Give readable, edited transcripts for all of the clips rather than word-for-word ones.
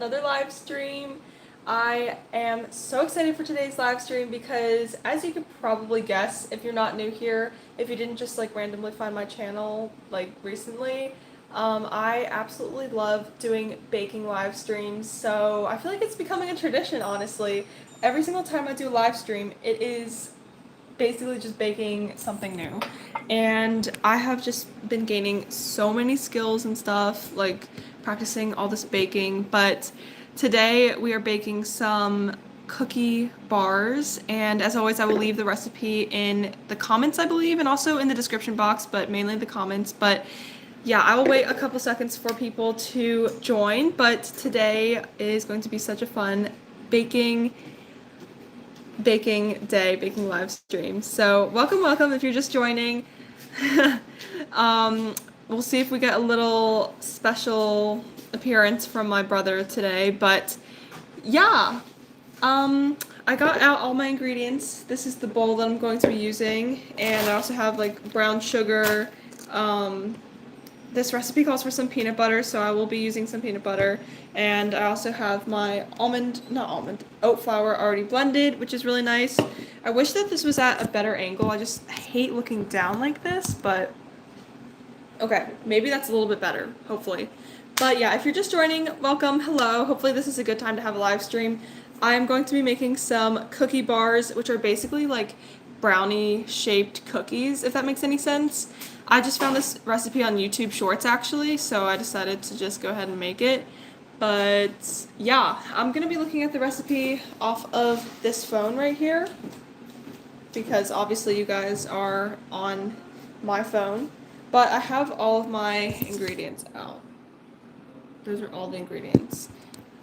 Another live stream. I am so excited for today's live stream because, as you could probably guess, if you're not new here, if you didn't just like randomly find my channel like recently, I absolutely love doing baking live streams. So I feel like it's becoming a tradition, honestly. Every single time I do a live stream, it is basically just baking something new. And I have just been gaining so many skills and stuff, like practicing all this baking. But today we are baking some cookie bars, and as always I will leave the recipe in the comments, I believe, and also in the description box, but mainly the comments. But yeah, I will wait a couple seconds for people to join, but today is going to be such a fun baking baking live stream. So welcome if you're just joining. We'll see if we get a little special appearance from my brother today, but yeah. I got out all my ingredients. This is the bowl that I'm going to be using, and I also have like brown sugar. This recipe calls for some peanut butter, so I will be using some peanut butter. And I also have my oat flour already blended, which is really nice. I wish that this was at a better angle. I just hate looking down like this, but okay, maybe that's a little bit better, hopefully. But yeah, if you're just joining, welcome, hello. Hopefully this is a good time to have a live stream. I'm going to be making some cookie bars, which are basically like brownie shaped cookies, if that makes any sense. I just found this recipe on YouTube Shorts actually, so I decided to just go ahead and make it. But yeah, I'm gonna be looking at the recipe off of this phone right here, because obviously you guys are on my phone. But I have all of my ingredients out. Those are all the ingredients.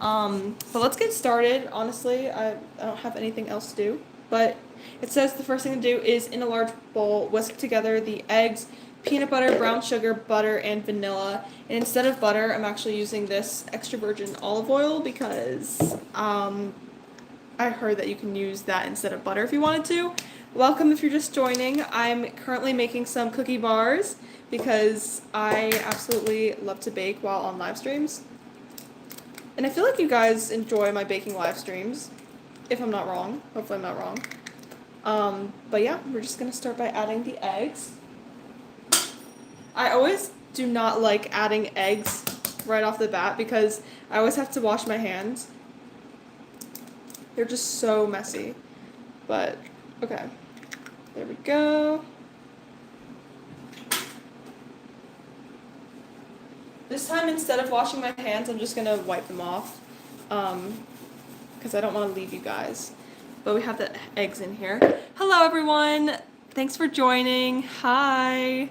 But let's get started. Honestly, I don't have anything else to do. But it says the first thing to do is, in a large bowl, whisk together the eggs, peanut butter, brown sugar, butter, and vanilla. And instead of butter, I'm actually using this extra virgin olive oil because I heard that you can use that instead of butter if you wanted to. Welcome if you're just joining. I'm currently making some cookie bars because I absolutely love to bake while on live streams. And I feel like you guys enjoy my baking live streams, if I'm not wrong. Hopefully I'm not wrong. But yeah, we're just going to start by adding the eggs. I always do not like adding eggs right off the bat because I always have to wash my hands. They're just so messy. But, okay. There we go. This time, instead of washing my hands, I'm just going to wipe them off. Because I don't want to leave you guys. But we have the eggs in here. Hello, everyone. Thanks for joining. Hi.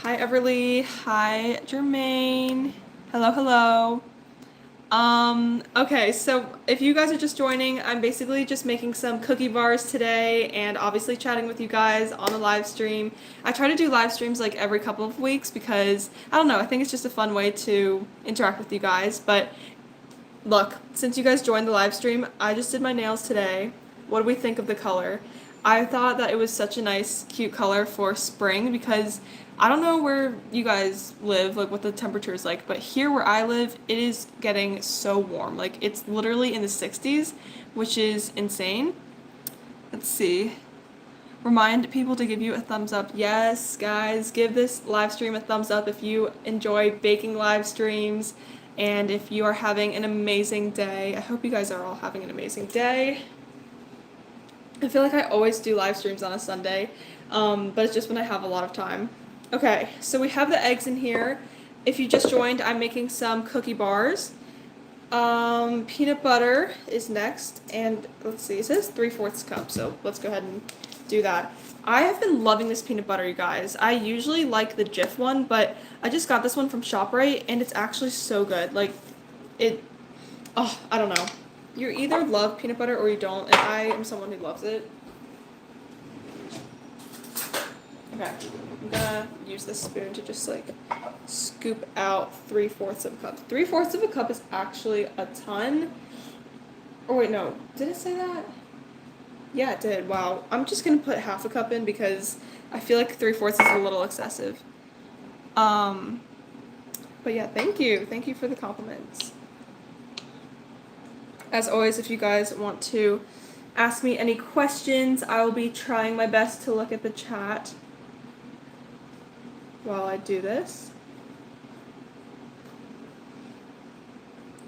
Hi, Everly. Hi, Jermaine. Hello. Okay, so if you guys are just joining, I'm basically just making some cookie bars today and obviously chatting with you guys on a live stream. I try to do live streams like every couple of weeks because, I don't know, I think it's just a fun way to interact with you guys. But look, since you guys joined the live stream, I just did my nails today. What do we think of the color? I thought that it was such a nice, cute color for spring because I don't know where you guys live, like what the temperature is like, but here where I live, it is getting so warm. Like it's literally in the 60s, which is insane. Let's see. Remind people to give you a thumbs up. Yes, guys, give this live stream a thumbs up if you enjoy baking live streams and if you are having an amazing day. I hope you guys are all having an amazing day. I feel like I always do live streams on a Sunday, but it's just when I have a lot of time. Okay, so we have the eggs in here. If you just joined, I'm making some cookie bars. Peanut butter is next, and let's see, it says 3/4 cup, so let's go ahead and do that. I have been loving this peanut butter, you guys. I usually like the Jif one, but I just got this one from ShopRite, and it's actually so good. Like, I don't know. You either love peanut butter or you don't, and I am someone who loves it. Okay, I'm gonna use this spoon to just like scoop out 3/4 of a cup. 3/4 of a cup is actually a ton. Oh wait, no, did it say that? Yeah, it did. Wow, I'm just gonna put half a cup in because I feel like 3/4 is a little excessive. But yeah, thank you for the compliments. As always, if you guys want to ask me any questions, I will be trying my best to look at the chat while I do this.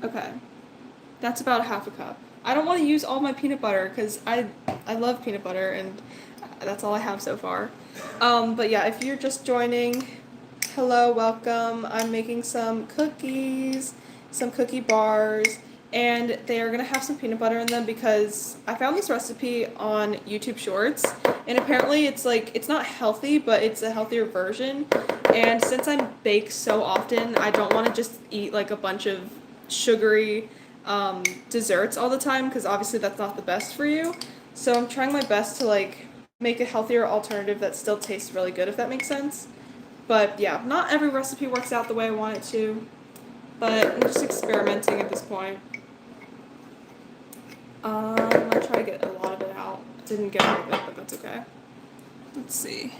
Okay, that's about a half a cup. I don't want to use all my peanut butter because I love peanut butter and that's all I have so far. But yeah, if you're just joining, hello, welcome. I'm making some cookies, some cookie bars, and they are gonna have some peanut butter in them because I found this recipe on YouTube Shorts, and apparently it's like, it's not healthy, but it's a healthier version. And since I bake so often, I don't want to just eat like a bunch of sugary desserts all the time because obviously that's not the best for you. So I'm trying my best to like make a healthier alternative that still tastes really good, if that makes sense. But yeah, not every recipe works out the way I want it to, but I'm just experimenting at this point. I'm gonna try to get a lot of it out. Didn't get all of it, but that's okay. Let's see.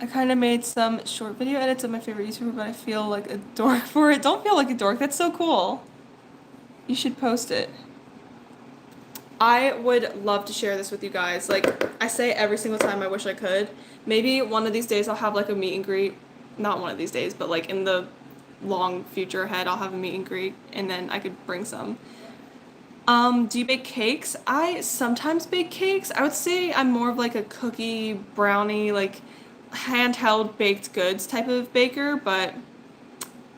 I kind of made some short video edits of my favorite YouTuber, but I feel like a dork for it. Don't feel like a dork. That's so cool. You should post it. I would love to share this with you guys. Like, I say every single time I wish I could. Maybe one of these days I'll have like a meet and greet. Not one of these days, but like in the long future ahead, I'll have a meet and greet and then I could bring some. Do you bake cakes? I sometimes bake cakes. I would say I'm more of like a cookie, brownie, like handheld baked goods type of baker, but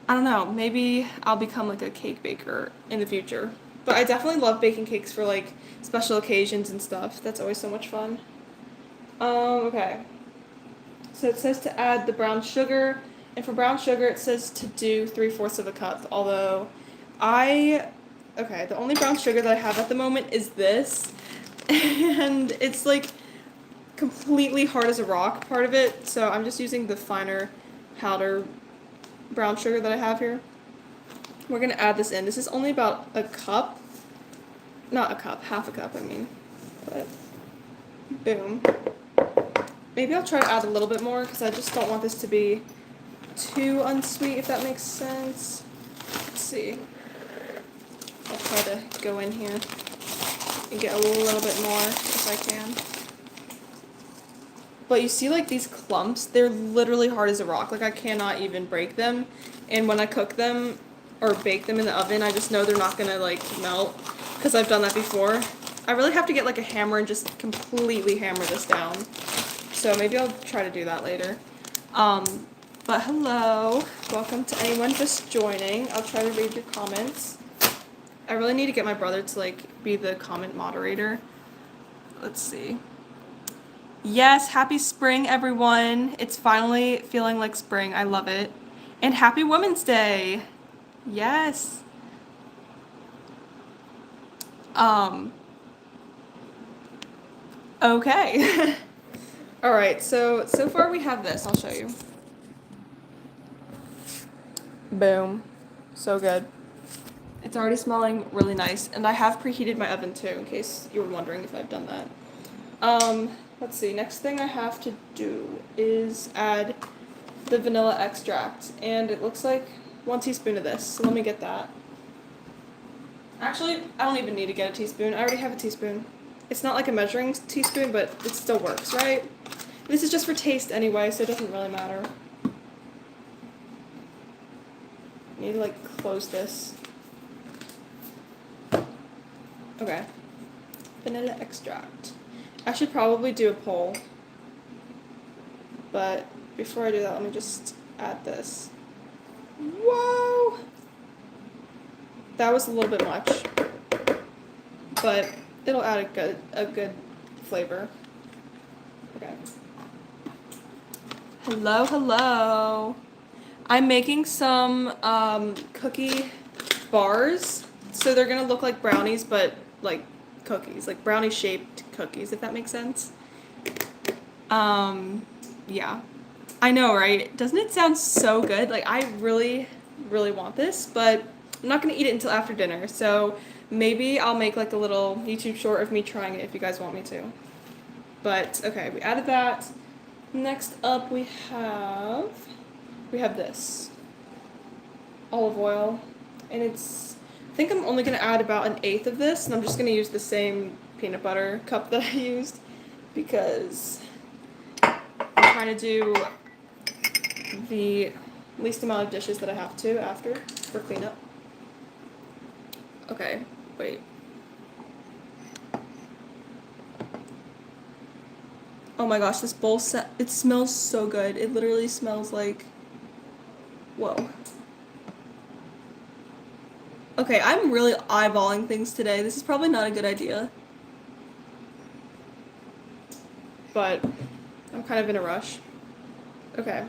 I don't know, maybe I'll become like a cake baker in the future. But I definitely love baking cakes for like special occasions and stuff. That's always so much fun. Okay. So it says to add the brown sugar, and for brown sugar it says to do 3/4 of a cup. Although the only brown sugar that I have at the moment is this, and it's like completely hard as a rock part of it, so I'm just using the finer powder brown sugar that I have here. We're gonna add this in. This is only about a cup. Not a cup, half a cup, I mean. But, boom. Maybe I'll try to add a little bit more because I just don't want this to be too unsweet, if that makes sense. Let's see. I'll try to go in here and get a little bit more if I can. But you see like these clumps, they're literally hard as a rock. Like I cannot even break them. And when I cook them or bake them in the oven, I just know they're not gonna like melt because I've done that before. I really have to get like a hammer and just completely hammer this down. So maybe I'll try to do that later. But hello, welcome to anyone just joining. I'll try to read your comments. I really need to get my brother to like be the comment moderator. Let's see. Yes, happy spring, everyone. It's finally feeling like spring. I love it. And happy Women's Day. Yes. Okay. All right, so far we have this. I'll show you. Boom. So good. It's already smelling really nice, and I have preheated my oven too, in case you were wondering if I've done that. Let's see, next thing I have to do is add the vanilla extract, and it looks like 1 teaspoon of this, so let me get that. Actually, I don't even need to get a teaspoon, I already have a teaspoon. It's not like a measuring teaspoon, but it still works, right? This is just for taste anyway, so it doesn't really matter. I need to like close this. Okay. Vanilla extract. I should probably do a poll. But before I do that, let me just add this. Whoa! That was a little bit much. But it'll add a good flavor. Okay. Hello, hello. I'm making some cookie bars. So they're gonna look like brownies, but like cookies, like brownie shaped cookies, if that makes sense. Yeah. I know, right? Doesn't it sound so good? Like I really, really want this, but I'm not gonna eat it until after dinner. So maybe I'll make like a little YouTube short of me trying it if you guys want me to. But okay, we added that. Next up we have this olive oil, and it's think I'm only going to add about 1/8 of this, and I'm just going to use the same peanut butter cup that I used because I'm trying to do the least amount of dishes that I have to after for cleanup. Okay, wait. Oh my gosh, this bowl set, it smells so good. It literally smells like, whoa. Okay, I'm really eyeballing things today. This is probably not a good idea. But I'm kind of in a rush. Okay.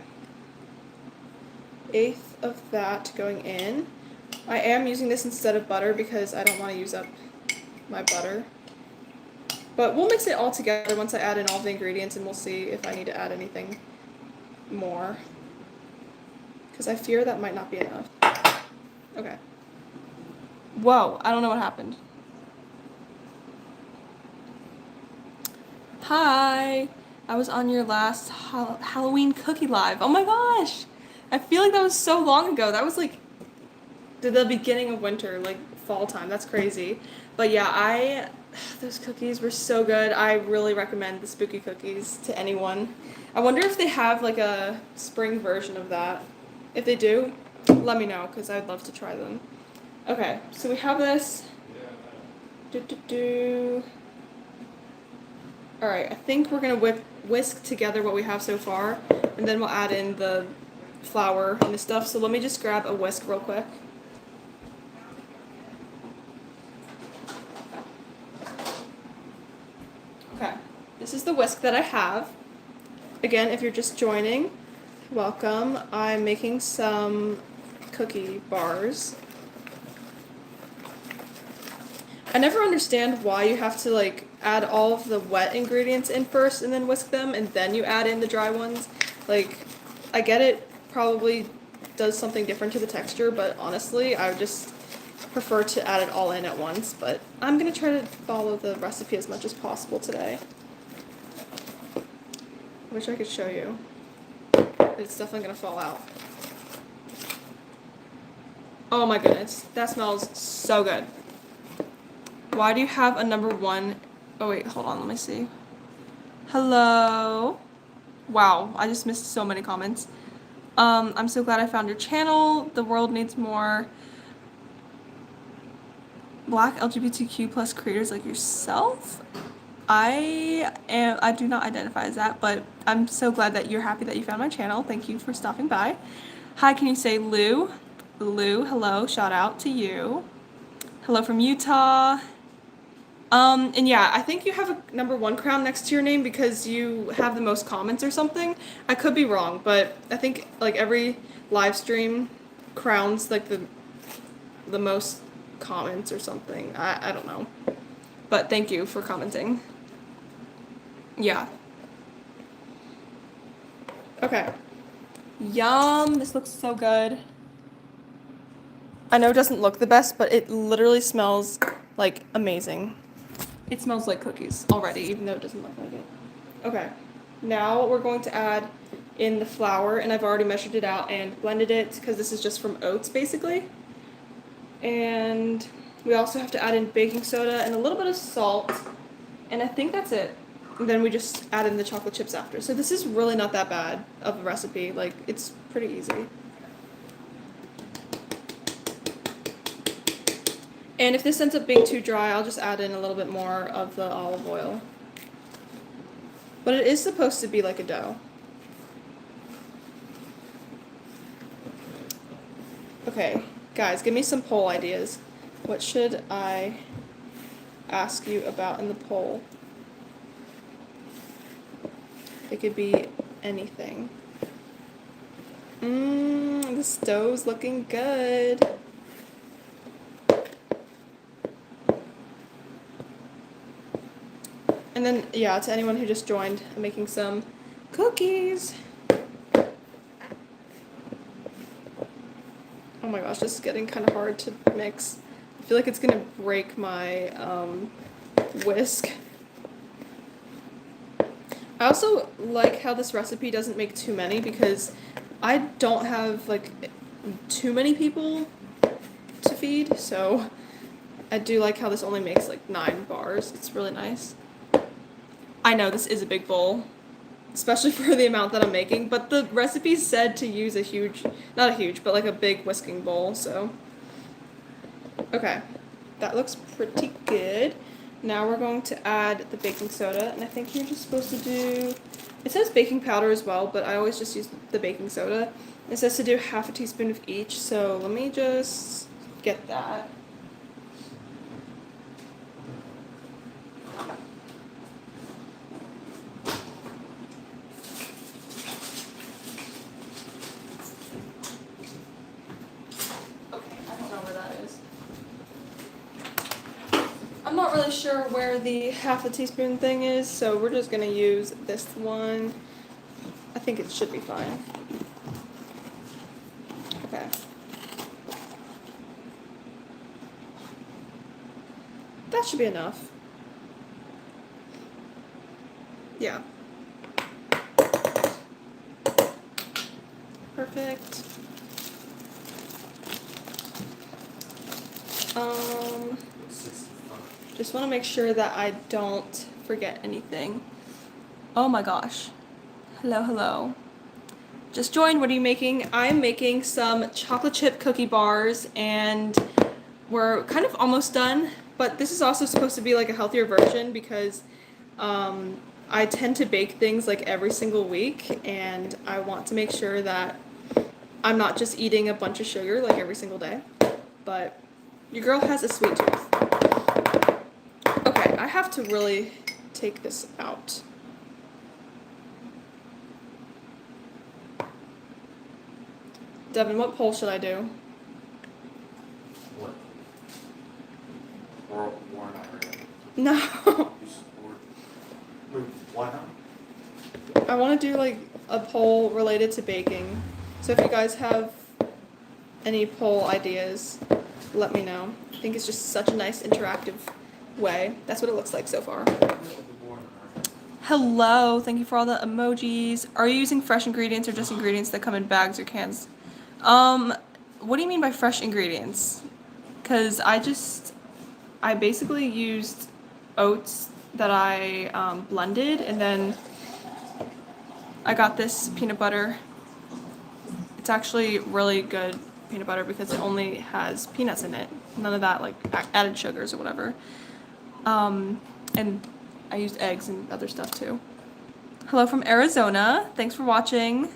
1/8 of that going in. I am using this instead of butter because I don't want to use up my butter. But we'll mix it all together once I add in all the ingredients, and we'll see if I need to add anything more. Because I fear that might not be enough. Okay. Whoa, I don't know what happened. Hi! I was on your last Halloween cookie live. Oh my gosh! I feel like that was so long ago. That was like the beginning of winter, like fall time. That's crazy. But yeah, those cookies were so good. I really recommend the spooky cookies to anyone. I wonder if they have like a spring version of that. If they do, let me know because I'd love to try them. Okay, so we have this. Alright, I think we're going to whisk together what we have so far, and then we'll add in the flour and the stuff. So let me just grab a whisk real quick. Okay, this is the whisk that I have. Again, if you're just joining, welcome. I'm making some cookie bars. I never understand why you have to like add all of the wet ingredients in first and then whisk them and then you add in the dry ones. Like, I get it probably does something different to the texture, but honestly, I would just prefer to add it all in at once. But I'm gonna try to follow the recipe as much as possible today. I wish I could show you. It's definitely gonna fall out. Oh my goodness, that smells so good. Why do you have a #1? Oh wait, hold on, let me see. Hello. Wow, I just missed so many comments. I'm so glad I found your channel. The world needs more Black LGBTQ plus creators like yourself. I do not identify as that, but I'm so glad that you're happy that you found my channel. Thank you for stopping by. Hi, can you say Lou? Lou, hello, shout out to you. Hello from Utah. And yeah, I think you have a #1 crown next to your name because you have the most comments or something. I could be wrong, but I think like every live stream crowns like the most comments or something. I don't know. But thank you for commenting. Yeah. Okay. Yum, this looks so good. I know it doesn't look the best, but it literally smells like amazing. It smells like cookies already, even though it doesn't look like it. Okay, now we're going to add in the flour, and I've already measured it out and blended it because this is just from oats basically. And we also have to add in baking soda and a little bit of salt, and I think that's it. And then we just add in the chocolate chips after. So this is really not that bad of a recipe, like it's pretty easy. And if this ends up being too dry, I'll just add in a little bit more of the olive oil. But it is supposed to be like a dough. Okay, guys, give me some poll ideas. What should I ask you about in the poll? It could be anything. The stove's looking good. And then, yeah, to anyone who just joined, I'm making some cookies. Oh my gosh, this is getting kind of hard to mix. I feel like it's gonna break my whisk. I also like how this recipe doesn't make too many because I don't have like too many people to feed. feed, so I do like how this only makes like 9 bars. It's really nice. I know this is a big bowl, especially for the amount that I'm making, but the recipe said to use a huge, not a huge, but like a big whisking bowl, so. Okay, that looks pretty good. Now we're going to add the baking soda, and I think you're just supposed to do, it says baking powder as well, but I always just use the baking soda. It says to do half a teaspoon of each, so let me just get that. I'm not really sure where the half a teaspoon thing is, so we're just gonna use this one. I think it should be fine. Okay. That should be enough. Yeah. Perfect. Just want to make sure that I don't forget anything. Oh my gosh. Hello, hello. Just joined. What are you making? I'm making some chocolate chip cookie bars, and we're kind of almost done, but this is also supposed to be like a healthier version because I tend to bake things like every single week, and I want to make sure that I'm not just eating a bunch of sugar like every single day, but your girl has a sweet tooth. Okay, I have to really take this out. Devin, what poll should I do? What? War not really. No. You support? Wait, why not? I want to do like a poll related to baking. So if you guys have any poll ideas, let me know. I think it's just such a nice interactive way. That's what it looks like so far. Hello, thank you for all the emojis. Are you using fresh ingredients or just ingredients that come in bags or cans? What do you mean by fresh ingredients? Because I basically used oats that I blended, and then I got this peanut butter. It's actually really good peanut butter because it only has peanuts in it. None of that like added sugars or whatever. And I used eggs and other stuff too. Hello from Arizona. Thanks for watching.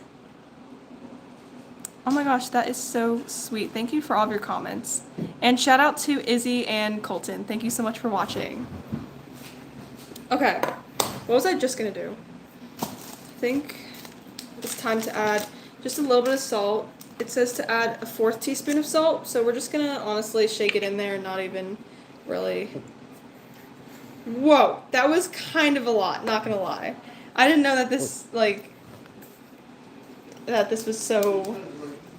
Oh my gosh, that is so sweet. Thank you for all of your comments. And shout out to Izzy and Colton. Thank you so much for watching. Okay, what was I just gonna do? I think it's time to add just a little bit of salt. It says to add a 1/4 teaspoon of salt, so we're just gonna honestly shake it in there and not even really. Whoa, that was kind of a lot, not gonna lie. I didn't know that this, like, that this was so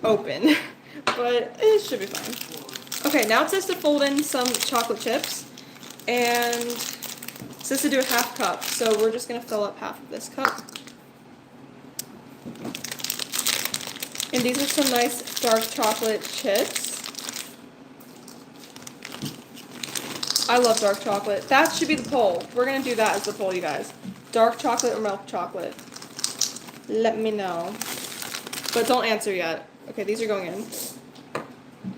open, but it should be fine. Okay, now it says to fold in some chocolate chips, and it says to do a 1/2 cup, so we're just gonna fill up half of this cup. And these are some nice dark chocolate chips. I love dark chocolate. That should be the poll. We're gonna do that as the poll, you guys. Dark chocolate or milk chocolate? Let me know. But don't answer yet. Okay, these are going in.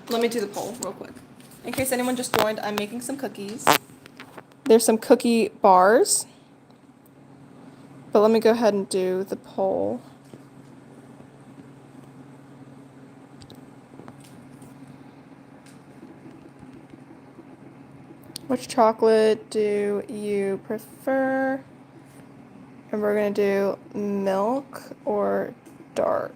Let me do the poll real quick. In case anyone just joined, I'm making some cookies. There's some cookie bars. But let me go ahead and do the poll. Which chocolate do you prefer? And we're gonna do milk or dark.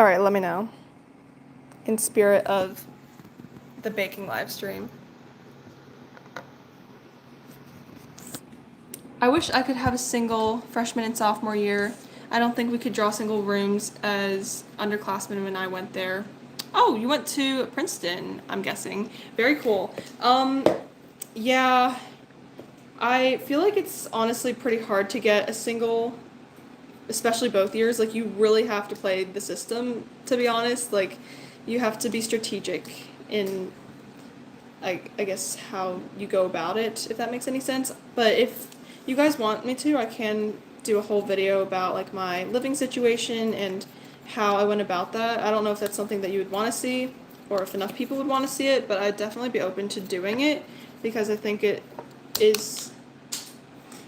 All right, let me know. In spirit of the baking live stream. I wish I could have a single freshman and sophomore year. I don't think we could draw single rooms as underclassmen when I went there. Oh, you went to Princeton, I'm guessing. Very cool. Yeah, I feel like it's honestly pretty hard to get a single, especially both years. Like, you really have to play the system, to be honest. Like, you have to be strategic in, I guess, how you go about it, if that makes any sense. But if you guys want me to, I can do a whole video about, like, my living situation and how I went about that. I don't know if that's something that you would want to see or if enough people would want to see it, but I'd definitely be open to doing it because I think is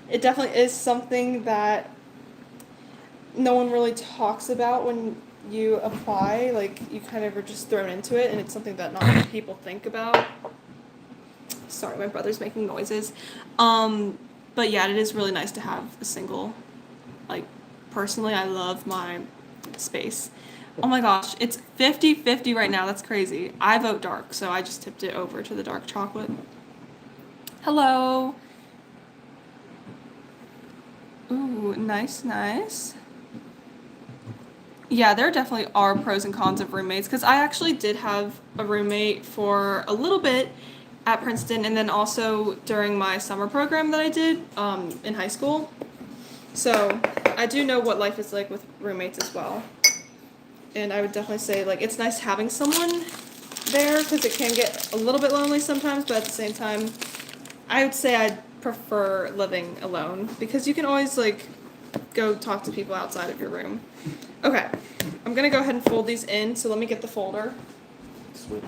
it definitely is something that no one really talks about when you apply. Like, you kind of are just thrown into it, and it's something that not many people think about. Sorry, my brother's making noises. But yeah, it is really nice to have a single. Like, personally, I love my space. Oh my gosh, it's 50-50 right now. That's crazy. I vote dark, so I just tipped it over to the dark chocolate. Hello. Ooh, nice, nice. Yeah, there definitely are pros and cons of roommates because I actually did have a roommate for a little bit at Princeton and then also during my summer program that I did in high school. So I do know what life is like with roommates as well. And I would definitely say, like, it's nice having someone there because it can get a little bit lonely sometimes, but at the same time, I would say I'd prefer living alone because you can always, like, go talk to people outside of your room. Okay, I'm gonna go ahead and fold these in, so let me get the folder. Sweet.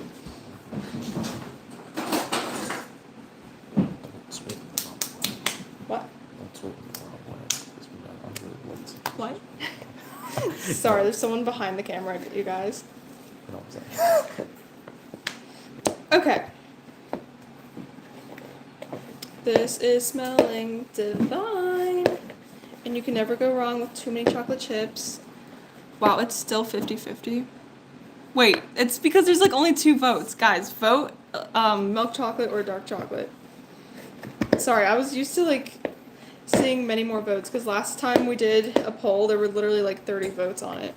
Sweet. What? That's sweet. What? Sorry, there's someone behind the camera, you guys. You know what I'm saying? Okay. This is smelling divine. And you can never go wrong with too many chocolate chips. Wow, it's still 50-50. Wait, it's because there's like only 2 votes. Guys, vote milk chocolate or dark chocolate. Sorry, I was used to like seeing many more votes because last time we did a poll, there were literally like 30 votes on it.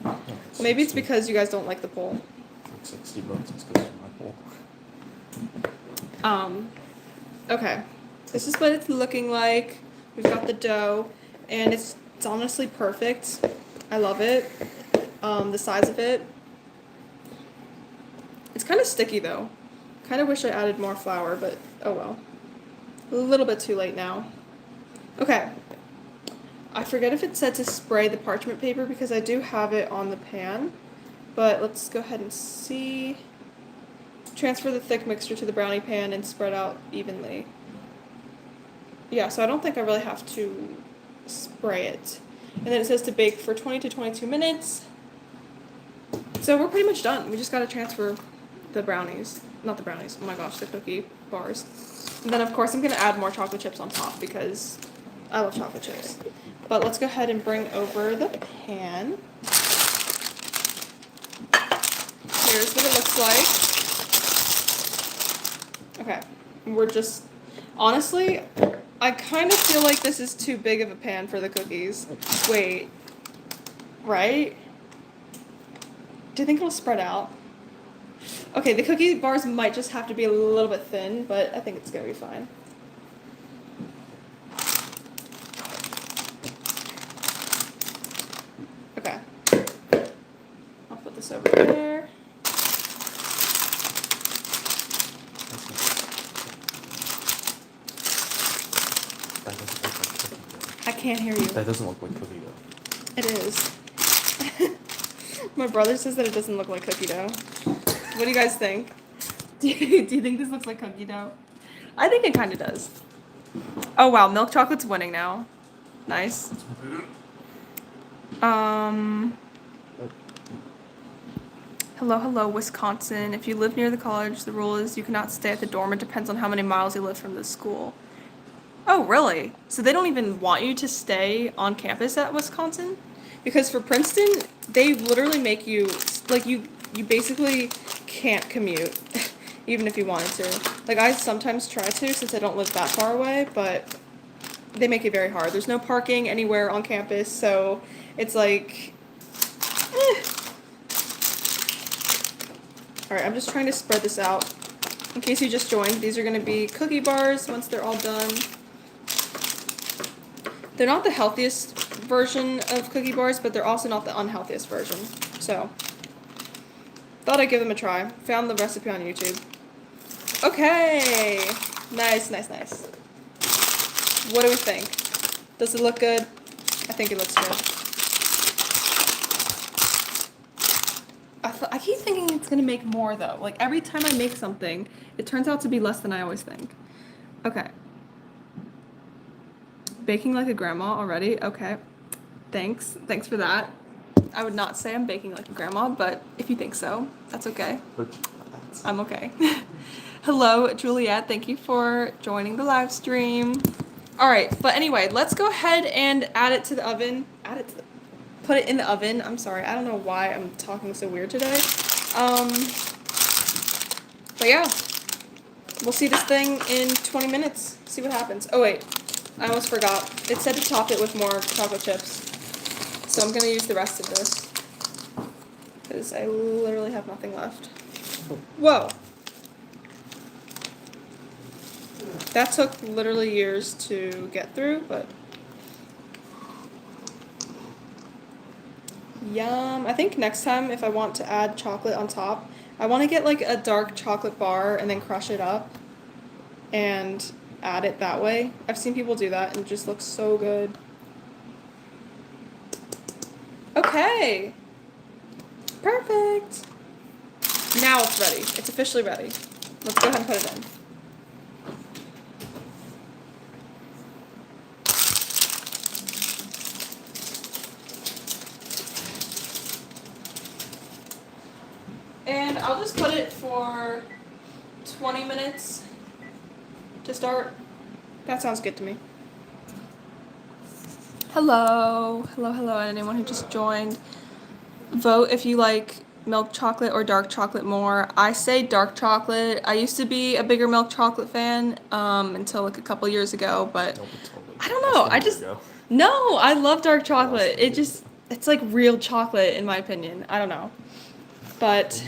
Maybe it's because you guys don't like the poll. Like 60 votes is because of my poll. Okay. This is what it's looking like. We've got the dough, and it's honestly perfect. I love it. The size of it. It's kind of sticky though. Kind of wish I added more flour, but oh well. A little bit too late now. Okay. I forget if it said to spray the parchment paper because I do have it on the pan, but let's go ahead and see. Transfer the thick mixture to the brownie pan and spread out evenly. Yeah, so I don't think I really have to spray it. And then it says to bake for 20 to 22 minutes. So we're pretty much done. We just got to transfer the brownies. Not the brownies. Oh my gosh, the cookie bars. And then, of course, I'm going to add more chocolate chips on top because I love chocolate chips. But let's go ahead and bring over the pan. Here's what it looks like. Okay. We're just... Honestly, I kind of feel like this is too big of a pan for the cookies. Wait. Right? Do you think it'll spread out? Okay, the cookie bars might just have to be a little bit thin, but I think it's gonna be fine. Okay. I'll put this over there. I can't hear you. That doesn't look like cookie dough. It is. My brother says that it doesn't look like cookie dough. What do you guys think? Do you think this looks like cookie dough? I think it kind of does. Oh wow, milk chocolate's winning now. Nice. Hello, Wisconsin. If you live near the college, the rule is you cannot stay at the dorm. It depends on how many miles you live from the school. Oh, really? So they don't even want you to stay on campus at Wisconsin? Because for Princeton, they literally make you, like, you basically can't commute, even if you wanted to. Like, I sometimes try to since I don't live that far away, but they make it very hard. There's no parking anywhere on campus, so it's like, Alright, I'm just trying to spread this out. In case you just joined, these are going to be cookie bars once they're all done. They're not the healthiest version of cookie bars, but they're also not the unhealthiest version. So, thought I'd give them a try. Found the recipe on YouTube. Okay. Nice, nice, nice. What do we think? Does it look good? I think it looks good. I keep thinking it's gonna make more though. Like every time I make something, it turns out to be less than I always think. Okay. Baking like a grandma already? Okay. Thanks. Thanks for that. I would not say I'm baking like a grandma, but if you think so, that's okay. I'm okay. Hello, Juliet. Thank you for joining the live stream. All right, but anyway, let's go ahead and add it to the oven. Put it in the oven. I'm sorry. I don't know why I'm talking so weird today. But yeah, we'll see this thing in 20 minutes. See what happens. Oh wait, I almost forgot. It said to top it with more chocolate chips. So I'm gonna use the rest of this because I literally have nothing left. Whoa. That took literally years to get through, but yum. I think next time if I want to add chocolate on top, I want to get like a dark chocolate bar and then crush it up and add it that way. I've seen people do that and it just looks so good. Okay. Perfect. Now it's ready. It's officially ready. Let's go ahead and put it in. And I'll just put it for 20 minutes to start. That sounds good to me. Hello, hello, hello, and anyone who just joined. Vote if you like milk chocolate or dark chocolate more. I say dark chocolate. I used to be a bigger milk chocolate fan until like a couple years ago, but I don't know. No, I love dark chocolate. It's like real chocolate in my opinion. I don't know. But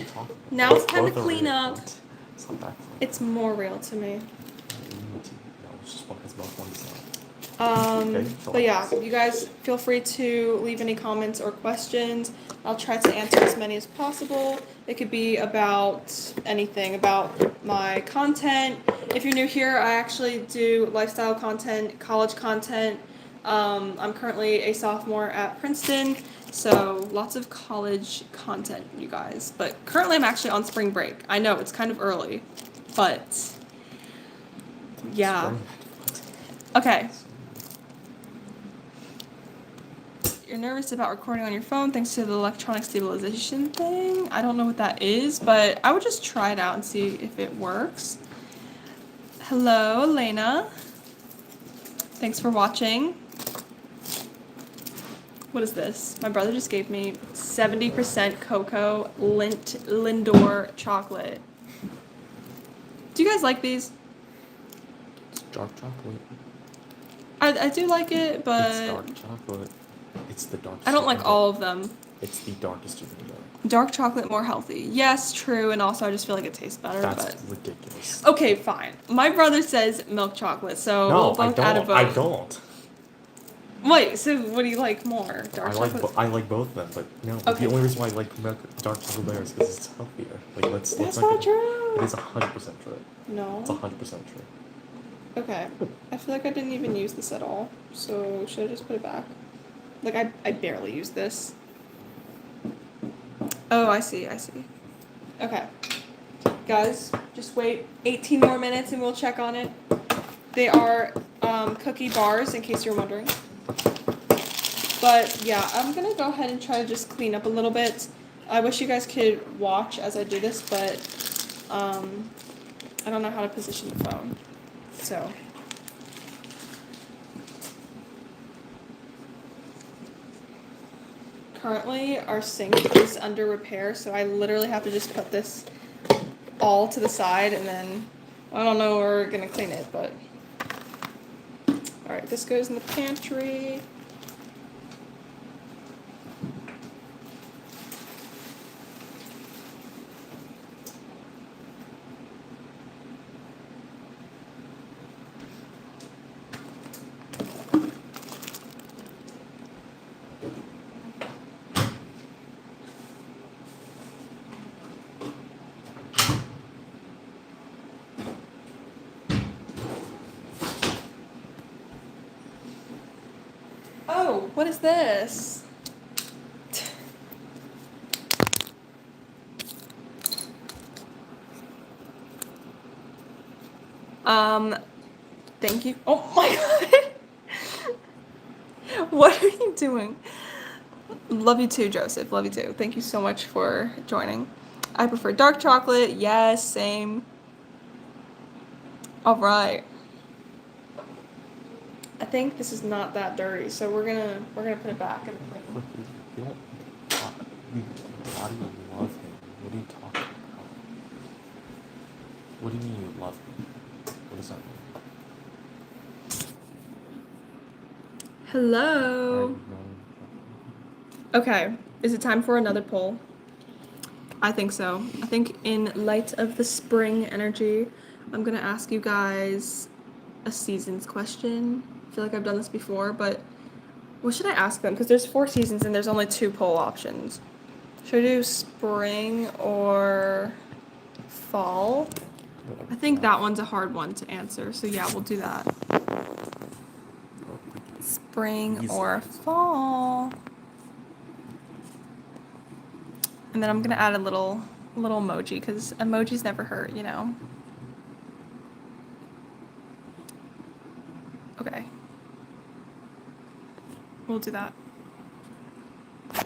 now it's time to clean up. It's more real to me. But yeah, you guys feel free to leave any comments or questions. I'll try to answer as many as possible. It could be about anything, about my content. If you're new here, I actually do lifestyle content, college content. I'm currently a sophomore at Princeton, so lots of college content, you guys. But currently I'm actually on spring break. I know, it's kind of early, but yeah. Okay. You're nervous about recording on your phone thanks to the electronic stabilization thing. I don't know what that is, but I would just try it out and see if it works. Hello, Elena. Thanks for watching. What is this? My brother just gave me 70% cocoa Lindor chocolate. Do you guys like these? It's dark chocolate. I do like it, but It's dark chocolate. It's the darkest. I don't like all of them. It's the darkest you can go. Dark chocolate more healthy. Yes, true, and also I just feel like it tastes better. That's but ridiculous. Okay, fine. My brother says milk chocolate, so we'll both add a vote. I don't. Wait, so what do you like more? Dark chocolate? I like both of them, but no. Okay. The only reason why I like dark chocolate better is because it's healthier. Like That's not true. It is 100% true. No. It's 100% true. Okay. I feel like I didn't even use this at all, so should I just put it back? Like I barely use this. Oh, I see. Okay. Guys, just wait 18 more minutes and we'll check on it. They are cookie bars, in case you're wondering. But yeah, I'm gonna go ahead and try to just clean up a little bit. I wish you guys could watch as I do this, but I don't know how to position the phone. So. Currently, our sink is under repair, so I literally have to just put this all to the side, and then I don't know where we're gonna clean it, but all right, this goes in the pantry. What is this? Thank you. Oh my god. What are you doing? Love you too, Joseph. Love you too. Thank you so much for joining. I prefer dark chocolate. Yes, same. All right. I think this is not that dirty, so we're gonna put it back in the thing. You don't. How do you love him? What are you talking about? What do you mean you love him? What does that mean? Hello. Okay, is it time for another poll? I think so. I think in light of the spring energy, I'm gonna ask you guys a seasons question. I feel like I've done this before, but what should I ask them? Because there's 4 seasons and there's only 2 poll options. Should I do spring or fall? I think that one's a hard one to answer, so yeah, we'll do that. Spring or fall. And then I'm gonna add a little emoji, because emojis never hurt, you know? Okay. We'll do that.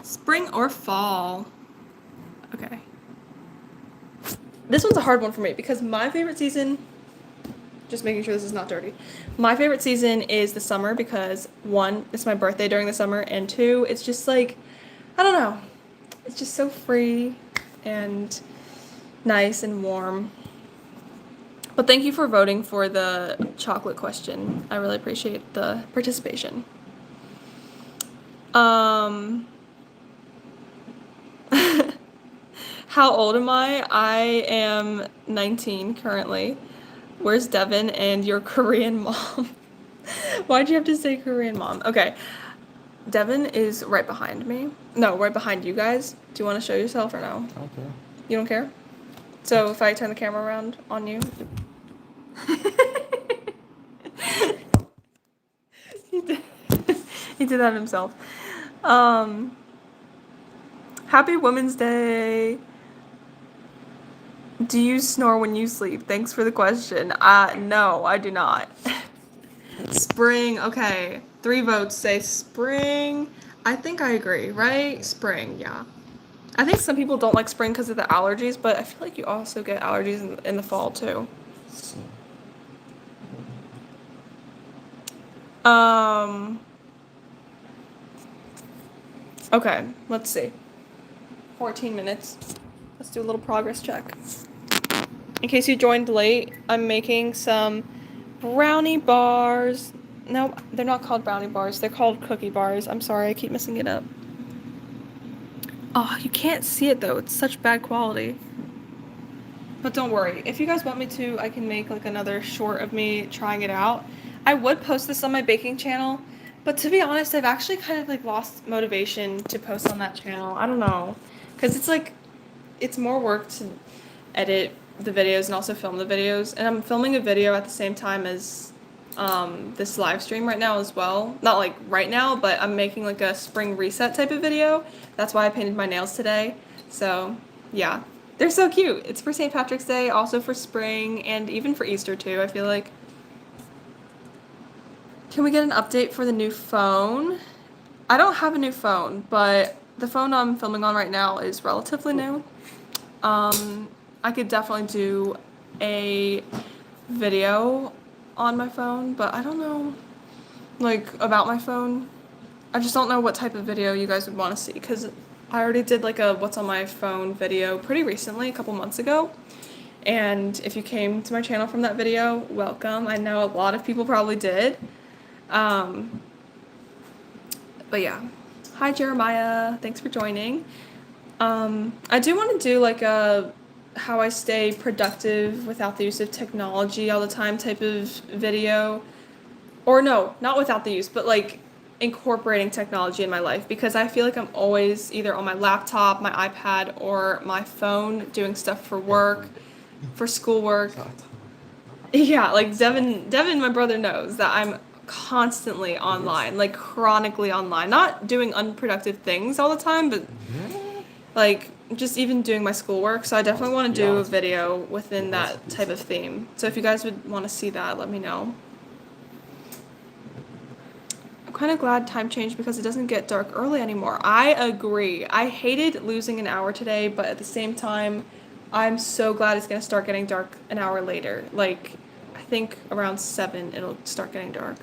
Spring or fall? Okay. This one's a hard one for me, because my favorite season, just making sure this is not dirty. My favorite season is the summer, because 1, it's my birthday during the summer, and 2, it's just like, I don't know. It's just so free and nice and warm. But thank you for voting for the chocolate question. I really appreciate the participation. How old am I? I am 19 currently. Where's Devin and your Korean mom? Why'd you have to say Korean mom? Okay. Devin is right behind me. No, right behind you guys. Do you want to show yourself or no? Okay. You don't care? So if I turn the camera around on you? he did that himself. Happy Women's Day. Do you snore when you sleep? Thanks for the question. No, I do not. Spring, okay. 3 votes say spring. I think I agree, right? Spring, yeah. I think some people don't like spring because of the allergies, but I feel like you also get allergies in the fall too. Okay, let's see. 14 minutes. Let's do a little progress check. In case you joined late, I'm making some brownie bars. No, they're not called brownie bars. They're called cookie bars. I'm sorry, I keep messing it up. Oh, you can't see it though. It's such bad quality. But don't worry. If you guys want me to, I can make like another short of me trying it out. I would post this on my baking channel, but to be honest, I've actually kind of like lost motivation to post on that channel. I don't know. Because it's like, it's more work to edit the videos and also film the videos. And I'm filming a video at the same time as this live stream right now as well. Not like right now, but I'm making like a spring reset type of video. That's why I painted my nails today. So yeah, they're so cute. It's for St. Patrick's Day, also for spring, and even for Easter too, I feel like. Can we get an update for the new phone? I don't have a new phone, but the phone I'm filming on right now is relatively new. I could definitely do a video on my phone, but I don't know, like, about my phone. I just don't know what type of video you guys would want to see, because I already did like a what's on my phone video pretty recently, a couple months ago. And if you came to my channel from that video, welcome. I know a lot of people probably did. But yeah. Hi Jeremiah, thanks for joining. I do want to do like a how I stay productive without the use of technology all the time type of video. Or no, not without the use, but like incorporating technology in my life, because I feel like I'm always either on my laptop, my iPad, or my phone doing stuff for work, for schoolwork. Yeah, like Devin, my brother knows that I'm constantly online, like chronically online. Not doing unproductive things all the time, but like just even doing my schoolwork. So I definitely want to do a video within that type of theme. So if you guys would want to see that, let me know. I'm kind of glad time changed because it doesn't get dark early anymore. I agree. I hated losing an hour today, but at the same time, I'm so glad it's going to start getting dark an hour later. Like, I think around 7 it'll start getting dark.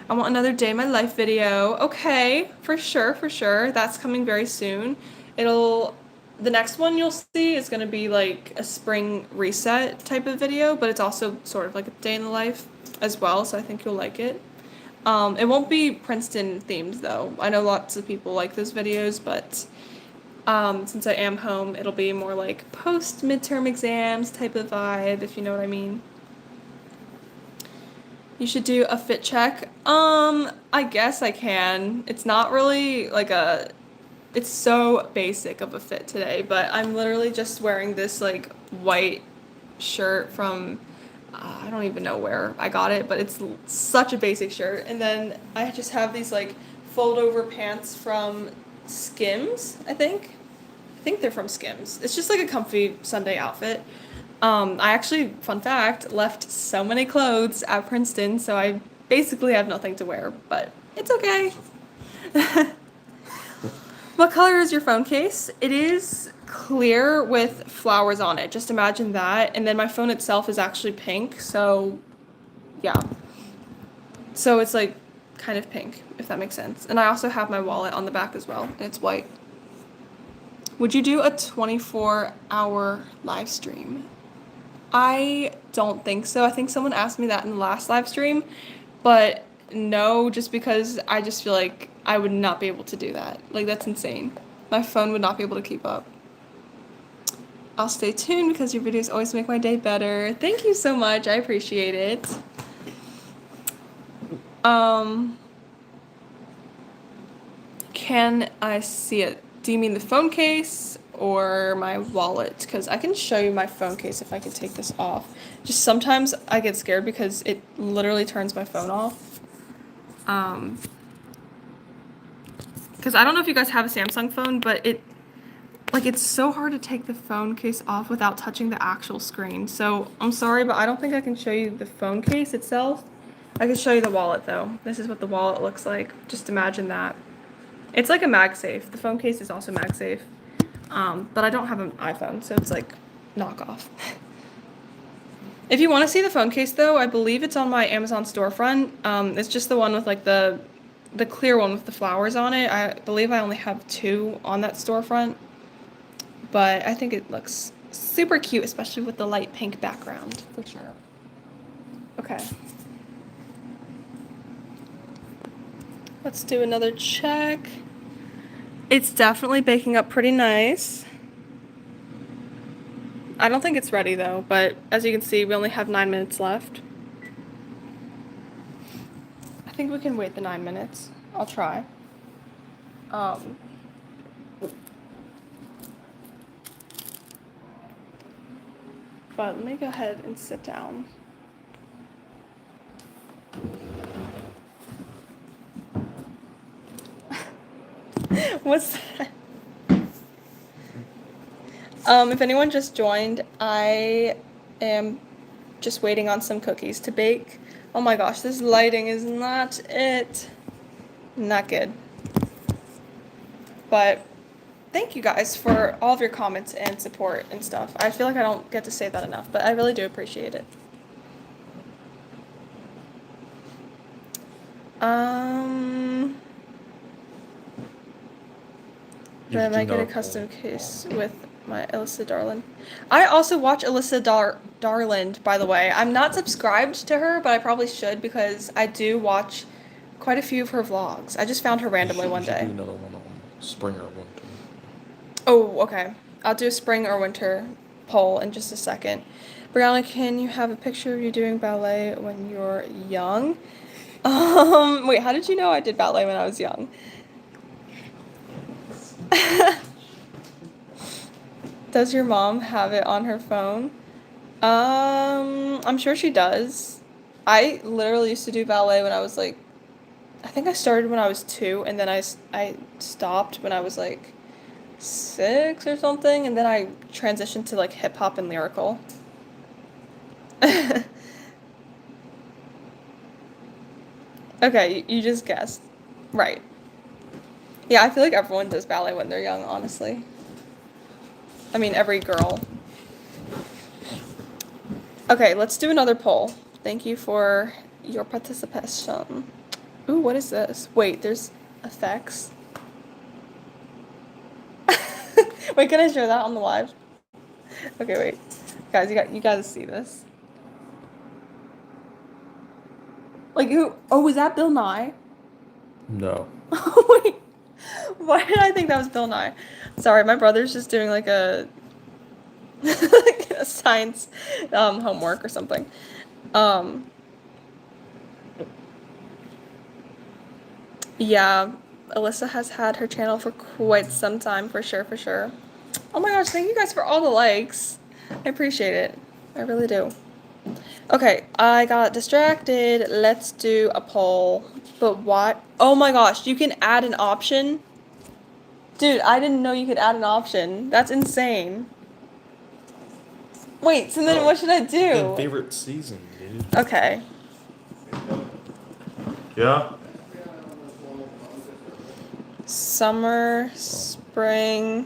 I want another day in my life video. Okay, for sure, for sure. That's coming very soon. The next one you'll see is going to be like a spring reset type of video, but it's also sort of like a day in the life as well, so I think you'll like it. It won't be Princeton themed though. I know lots of people like those videos, but since I am home, it'll be more like post midterm exams type of vibe, if you know what I mean. You should do a fit check. I guess I can. It's not really like it's so basic of a fit today, but I'm literally just wearing this like white shirt from I don't even know where I got it, but it's such a basic shirt. And then I just have these like fold over pants from Skims, I think. I think they're from Skims. It's just like a comfy Sunday outfit. I actually, fun fact, left so many clothes at Princeton, so I basically have nothing to wear, but it's okay. What color is your phone case? It is clear with flowers on it. Just imagine that. And then my phone itself is actually pink, so yeah. So it's like kind of pink, if that makes sense. And I also have my wallet on the back as well, and it's white. Would you do a 24-hour live stream? I don't think so. I think someone asked me that in the last live stream, but no, just because I just feel like I would not be able to do that. Like, that's insane. My phone would not be able to keep up. I'll stay tuned because your videos always make my day better. Thank you so much. I appreciate it. Can I see it? Do you mean the phone case or my wallet? Because I can show you my phone case if I can take this off. Just sometimes I get scared because it literally turns my phone off. Because I don't know if you guys have a Samsung phone, but it's so hard to take the phone case off without touching the actual screen. So I'm sorry, but I don't think I can show you the phone case itself. I can show you the wallet though. This is what the wallet looks like. Just imagine that. It's like a MagSafe. The phone case is also MagSafe. But I don't have an iPhone, so it's like knockoff. If you want to see the phone case though, I believe it's on my Amazon storefront. It's just the one with like the clear one with the flowers on it. I believe I only have 2 on that storefront. But I think it looks super cute, especially with the light pink background, for sure. Okay. Let's do another check. It's definitely baking up pretty nice. I don't think it's ready though, but as you can see, we only have 9 minutes left. I think we can wait the 9 minutes. I'll try. But let me go ahead and sit down. What's that? If anyone just joined, I am just waiting on some cookies to bake. Oh my gosh, this lighting is not it. Not good. But thank you guys for all of your comments and support and stuff. I feel like I don't get to say that enough, but I really do appreciate it. Then I get a custom case with my Alyssa Darland. I also watch Alyssa Darland, by the way. I'm not subscribed to her, but I probably should because I do watch quite a few of her vlogs. I just found her randomly one day. Do another one on spring or winter. Oh, okay. I'll do a spring or winter poll in just a second. Brianna, can you have a picture of you doing ballet when you're young? Wait, how did you know I did ballet when I was young? Does your mom have it on her phone? I'm sure she does. I literally used to do ballet when I was like, I think I started when I was 2, and then I stopped when I was like 6 or something, and then I transitioned to like hip hop and lyrical. Okay, you just guessed. Right. Yeah, I feel like everyone does ballet when they're young, honestly. I mean, every girl. Okay, let's do another poll. Thank you for your participation. Ooh, what is this? Wait, there's effects. Wait, can I share that on the live? Okay, wait. Guys, you gotta see this. Like who oh, was that Bill Nye? No. Wait. Why did I think that was Bill Nye? Sorry, my brother's just doing like a like a science homework or something. Um yeah, Alyssa has had her channel for quite some time, for sure, for sure. Oh my gosh, thank you guys for all the likes. I appreciate it. I really do. Okay, I got distracted. Let's do a poll. But what? Oh my gosh, you can add an option? Dude, I didn't know you could add an option. That's insane. Wait, so then what should I Then do? favorite season, dude. Okay. Yeah. Summer, spring,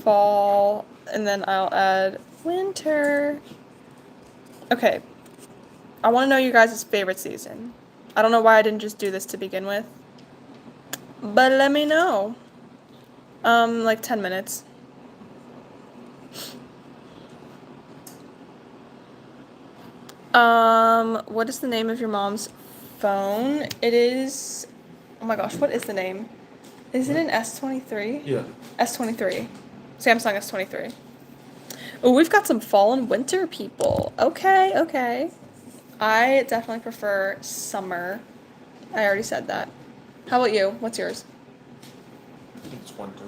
fall, and then I'll add winter. Okay. I want to know you guys' favorite season. I don't know why I didn't just do this to begin with. But let me know. Like 10 minutes. What is the name of your mom's phone? It is, oh my gosh, what is the name? Is it an S23? Yeah. S23. Samsung S23. Oh, we've got some fall and winter people. Okay, okay. I definitely prefer summer. I already said that. How about you? What's yours? It's winter.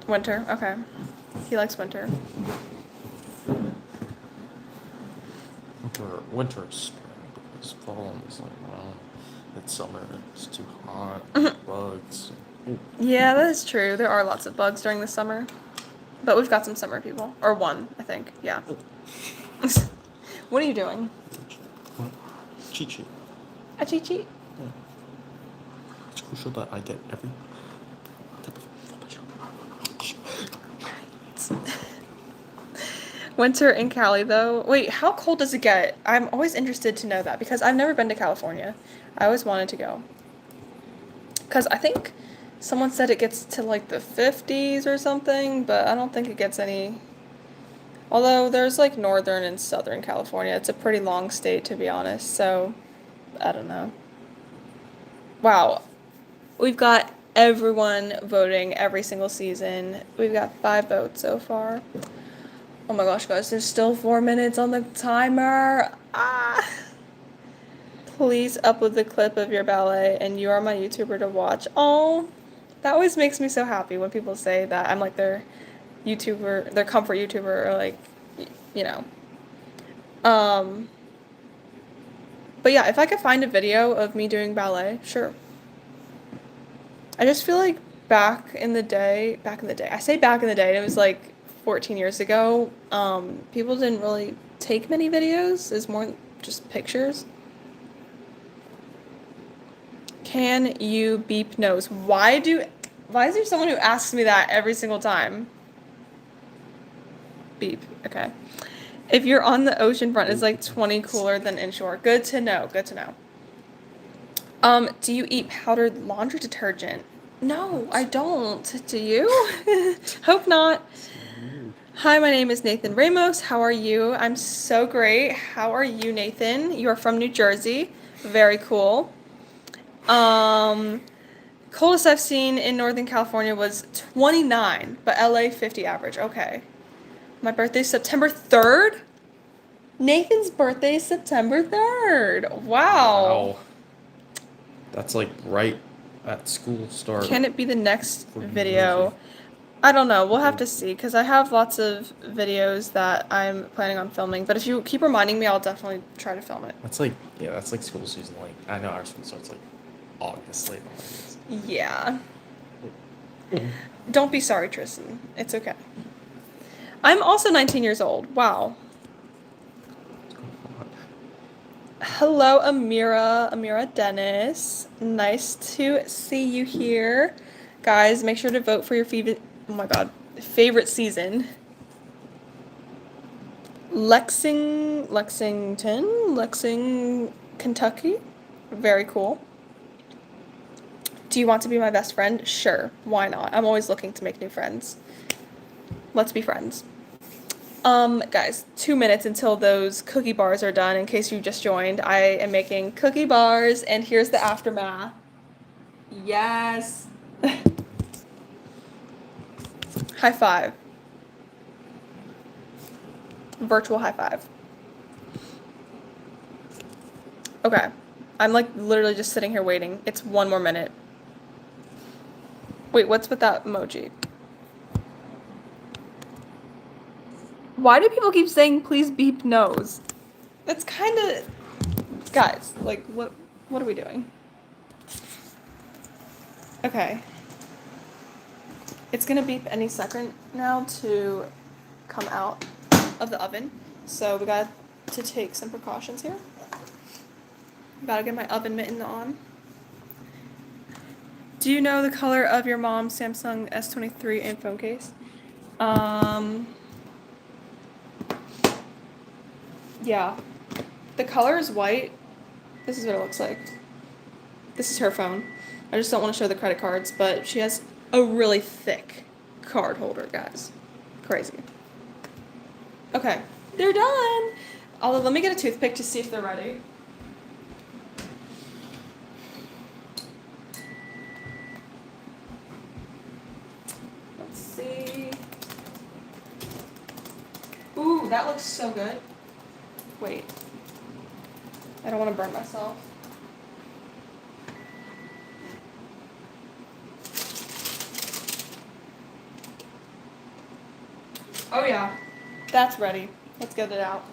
Winter. Okay. He likes winter. Winter is spring because fall is like, well, it's summer. It's too hot. Bugs. Ooh. Yeah, that is true. There are lots of bugs during the summer. But we've got some summer people. Or one, I think. Yeah. What are you doing? What? Cheat sheet. A cheat sheet? Yeah. It's crucial that I get every type of Winter in Cali, though. Wait, how cold does it get? I'm always interested to know that because I've never been to California. I always wanted to go. Because I think someone said it gets to like the 50s or something, but I don't think it gets any. Although there's like northern and southern California. It's a pretty long state, to be honest, so I don't know. Wow. We've got everyone voting every single season. We've got 5 votes so far. Oh my gosh, guys, there's still 4 minutes on the timer. Ah! Please upload the clip of your ballet and you are my YouTuber to watch. Oh, that always makes me so happy when people say that I'm like their YouTuber, their comfort YouTuber, or like, you know. Um, but yeah, if I could find a video of me doing ballet, sure. I just feel like back in the day, I say back in the day, it was like 14 years ago, people didn't really take many videos. It's more just pictures. Can you beep nose? Why is there someone who asks me that every single time? Beep. Okay. If you're on the ocean front, it's like 20 cooler than inshore. Good to know. Good to know. Do you eat powdered laundry detergent? No, I don't. Do you? Hope not. Hi, my name is Nathan Ramos. How are you? I'm so great. How are you, Nathan? You are from New Jersey. Very cool. Coldest I've seen in Northern California was 29, but LA 50 average. Okay. My birthday's September 3rd? Nathan's birthday is September 3rd. Wow. That's like right at school start. Can it be the next For New video? Jersey. I don't know. We'll have to see because I have lots of videos that I'm planning on filming. But if you keep reminding me, I'll definitely try to film it. That's like, yeah, that's like school season. Like, I know our school starts like August, late August. Yeah. Don't be sorry, Tristan. It's okay. I'm also 19 years old. Wow. Hello, Amira. Amira Dennis. Nice to see you here. Guys, make sure to vote for your favorite, oh my god, favorite season. Kentucky. Very cool. Do you want to be my best friend? Sure. Why not? I'm always looking to make new friends. Let's be friends. Guys, 2 minutes until those cookie bars are done. In case you just joined, I am making cookie bars, and here's the aftermath. Yes. High five. Virtual high five. Okay. I'm like literally just sitting here waiting. It's 1 more minute. Wait, what's with that emoji? Why do people keep saying please beep nose? That's kind of, guys, like what are we doing? Okay. It's gonna beep any second now to come out of the oven. So we got to take some precautions here. Gotta get my oven mitten on. Do you know the color of your mom's Samsung S23 and phone case? Yeah. The color is white. This is what it looks like. This is her phone. I just don't want to show the credit cards, but she has a really thick card holder, guys. Crazy. Okay, they're done. Although, let me get a toothpick to see if they're ready. Let's see. Ooh, that looks so good. Wait. I don't want to burn myself. Oh yeah, that's ready. Let's get it out.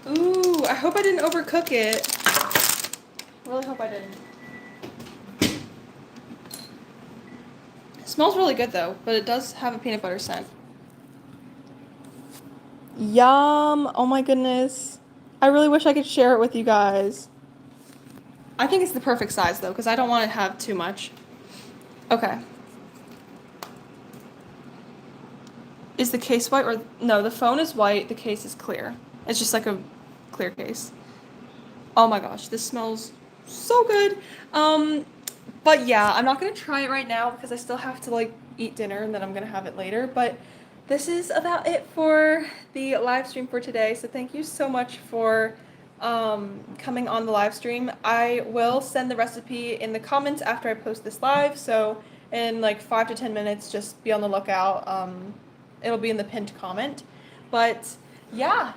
Ooh, I hope I didn't overcook it. I really hope I didn't. It smells really good though, but it does have a peanut butter scent. Yum! Oh my goodness. I really wish I could share it with you guys. I think it's the perfect size though, because I don't want to have too much. Okay. Is the case white or no, the phone is white, the case is clear. It's just like a clear case. Oh my gosh, this smells so good. But yeah, I'm not gonna try it right now because I still have to like eat dinner and then I'm gonna have it later. But this is about it for the live stream for today. So thank you so much for coming on the live stream. I will send the recipe in the comments after I post this live. So in like 5 to 10 minutes, just be on the lookout. It'll be in the pinned comment. But yeah,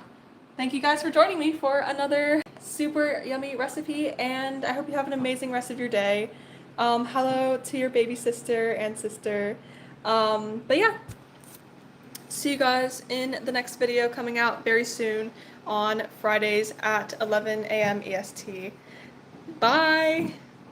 thank you guys for joining me for another super yummy recipe, and I hope you have an amazing rest of your day. Hello to your baby sister and sister. But yeah, see you guys in the next video coming out very soon on Fridays at 11 a.m. EST. Bye!